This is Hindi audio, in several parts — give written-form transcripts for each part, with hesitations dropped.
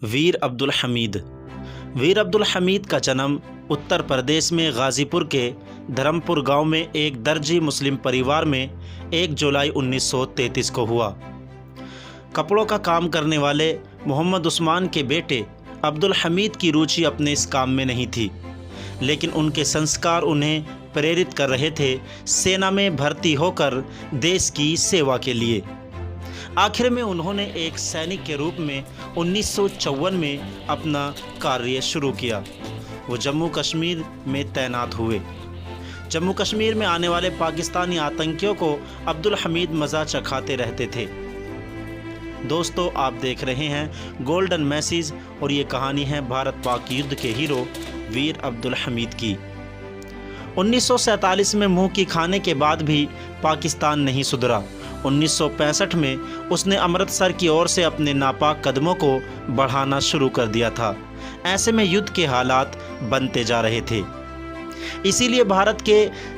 वीर अब्दुल हमीद। वीर अब्दुल हमीद का जन्म उत्तर प्रदेश में गाज़ीपुर के धर्मपुर गांव में एक दर्जी मुस्लिम परिवार में 1 जुलाई 1933 को हुआ। कपड़ों का काम करने वाले मोहम्मद उस्मान के बेटे अब्दुल हमीद की रुचि अपने इस काम में नहीं थी, लेकिन उनके संस्कार उन्हें प्रेरित कर रहे थे सेना में भर्ती होकर देश की सेवा के लिए। आखिर में उन्होंने एक सैनिक के रूप में 1954 में अपना कार्य शुरू किया। वो जम्मू कश्मीर में तैनात हुए। जम्मू कश्मीर में आने वाले पाकिस्तानी आतंकियों को अब्दुल हमीद मज़ा चखाते रहते थे। दोस्तों, आप देख रहे हैं गोल्डन मैसेज और ये कहानी है भारत पाक युद्ध के हीरो वीर अब्दुल हमीद की। 1947 में मुंह की खाने के बाद भी पाकिस्तान नहीं सुधरा। 1965 में उसने अमृतसर की ओर से अपने नापाक कदमों को बढ़ाना शुरू कर दिया था। ऐसे में युद्ध के हालात बनते जा रहे थे। इसीलिए भारत के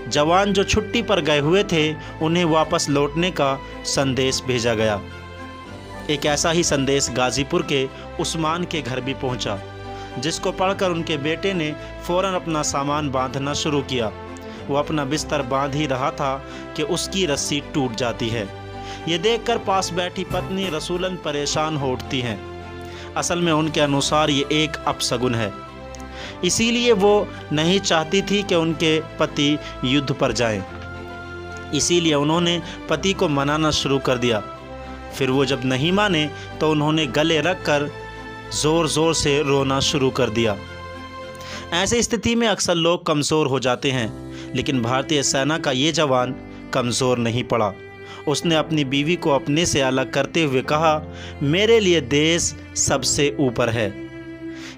जवान जो छुट्टी पर गए हुए थे, उन्हें वापस लौटने का संदेश भेजा गया। एक ऐसा ही संदेश गाज़ीपुर के उस्मान के घर भी पहुंचा, जिसको पढ़कर उनके बेटे ने फ़ौरन अपना सामान बांधना शुरू किया। वो अपना बिस्तर बांध ही रहा था कि उसकी रस्सी टूट जाती है। ये देखकर पास बैठी पत्नी रसूलन परेशान हो उठती हैं। असल में उनके अनुसार ये एक अपशगुन है, इसीलिए वो नहीं चाहती थी कि उनके पति युद्ध पर जाएं। इसीलिए उन्होंने पति को मनाना शुरू कर दिया। फिर वो जब नहीं माने तो उन्होंने गले रखकर ज़ोर ज़ोर से रोना शुरू कर दिया। ऐसी स्थिति में अक्सर लोग कमज़ोर हो जाते हैं, लेकिन भारतीय सेना का ये जवान कमज़ोर नहीं पड़ा। उसने अपनी बीवी को अपने से अलग करते हुए कहा, मेरे लिए देश सबसे ऊपर है।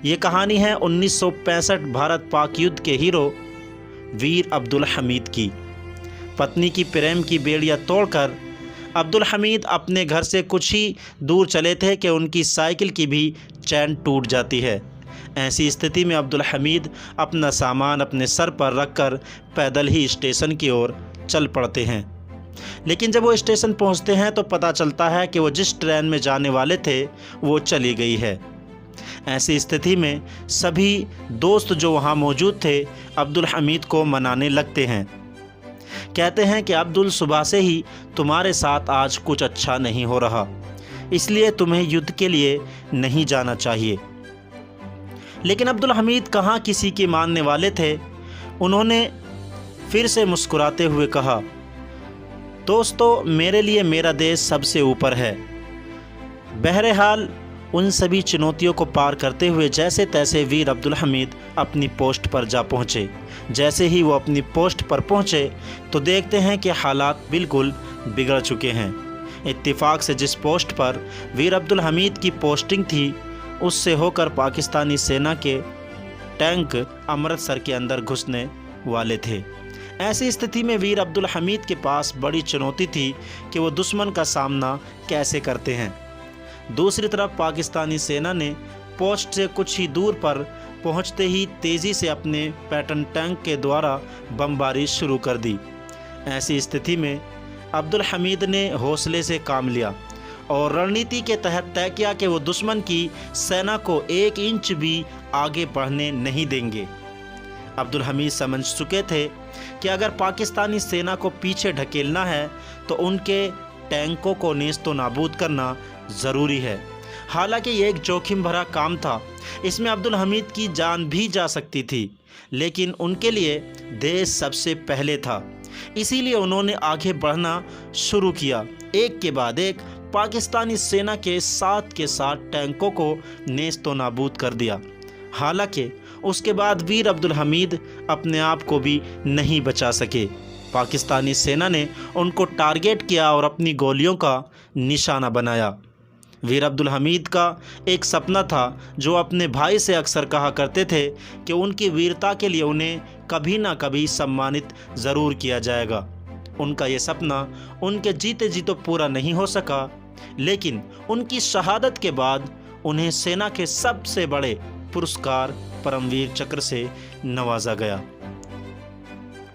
ये कहानी है 1965 भारत पाक युद्ध के हीरो वीर अब्दुल हमीद की। पत्नी की प्रेम की बेड़ियाँ तोड़कर अब्दुल हमीद अपने घर से कुछ ही दूर चले थे कि उनकी साइकिल की भी चैन टूट जाती है। ऐसी स्थिति में अब्दुल हमीद अपना सामान अपने सर पर रखकर पैदल ही स्टेशन की ओर चल पड़ते हैं। लेकिन जब वो स्टेशन पहुंचते हैं तो पता चलता है कि वो जिस ट्रेन में जाने वाले थे वो चली गई है। ऐसी स्थिति में सभी दोस्त जो वहाँ मौजूद थे अब्दुल हमीद को मनाने लगते हैं। कहते हैं कि अब्दुल, सुबह से ही तुम्हारे साथ आज कुछ अच्छा नहीं हो रहा, इसलिए तुम्हें युद्ध के लिए नहीं जाना चाहिए। लेकिन अब्दुल हमीद कहाँ किसी के मानने वाले थे। उन्होंने फिर से मुस्कुराते हुए कहा, दोस्तों, मेरे लिए मेरा देश सबसे ऊपर है। बहरहाल उन सभी चुनौतियों को पार करते हुए जैसे तैसे वीर अब्दुल हमीद अपनी पोस्ट पर जा पहुँचे। जैसे ही वो अपनी पोस्ट पर पहुँचे तो देखते हैं कि हालात बिल्कुल बिगड़ चुके हैं। इत्तेफाक से जिस पोस्ट पर वीर अब्दुल हमीद की पोस्टिंग थी, उससे होकर पाकिस्तानी सेना के टैंक अमृतसर के अंदर घुसने वाले थे। ऐसी स्थिति में वीर अब्दुल हमीद के पास बड़ी चुनौती थी कि वो दुश्मन का सामना कैसे करते हैं। दूसरी तरफ पाकिस्तानी सेना ने पोस्ट से कुछ ही दूर पर पहुंचते ही तेज़ी से अपने पैटर्न टैंक के द्वारा बमबारी शुरू कर दी। ऐसी स्थिति में अब्दुल हमीद ने हौसले से काम लिया और रणनीति के तहत तय किया कि वो दुश्मन की सेना को 1 इंच भी आगे बढ़ने नहीं देंगे। अब्दुल हमीद समझ चुके थे कि अगर पाकिस्तानी सेना को पीछे ढकेलना है तो उनके टैंकों को नेस्तो नाबूद करना ज़रूरी है। हालांकि ये एक जोखिम भरा काम था, इसमें अब्दुल हमीद की जान भी जा सकती थी, लेकिन उनके लिए देश सबसे पहले था। इसीलिए उन्होंने आगे बढ़ना शुरू किया। एक के बाद एक पाकिस्तानी सेना के साथ टैंकों को नेस्तो नाबूद कर दिया। हालांकि उसके बाद वीर अब्दुल हमीद अपने आप को भी नहीं बचा सके। पाकिस्तानी सेना ने उनको टारगेट किया और अपनी गोलियों का निशाना बनाया। वीर अब्दुल हमीद का एक सपना था, जो अपने भाई से अक्सर कहा करते थे कि उनकी वीरता के लिए उन्हें कभी ना कभी सम्मानित ज़रूर किया जाएगा। उनका ये सपना उनके जीते जी तो पूरा नहीं हो सका, लेकिन उनकी शहादत के बाद उन्हें सेना के सबसे बड़े पुरस्कार परमवीर चक्र से नवाजा गया।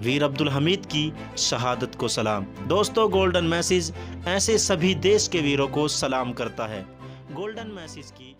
वीर अब्दुल हमीद की शहादत को सलाम। दोस्तों, गोल्डन मैसेज ऐसे सभी देश के वीरों को सलाम करता है। गोल्डन मैसेज की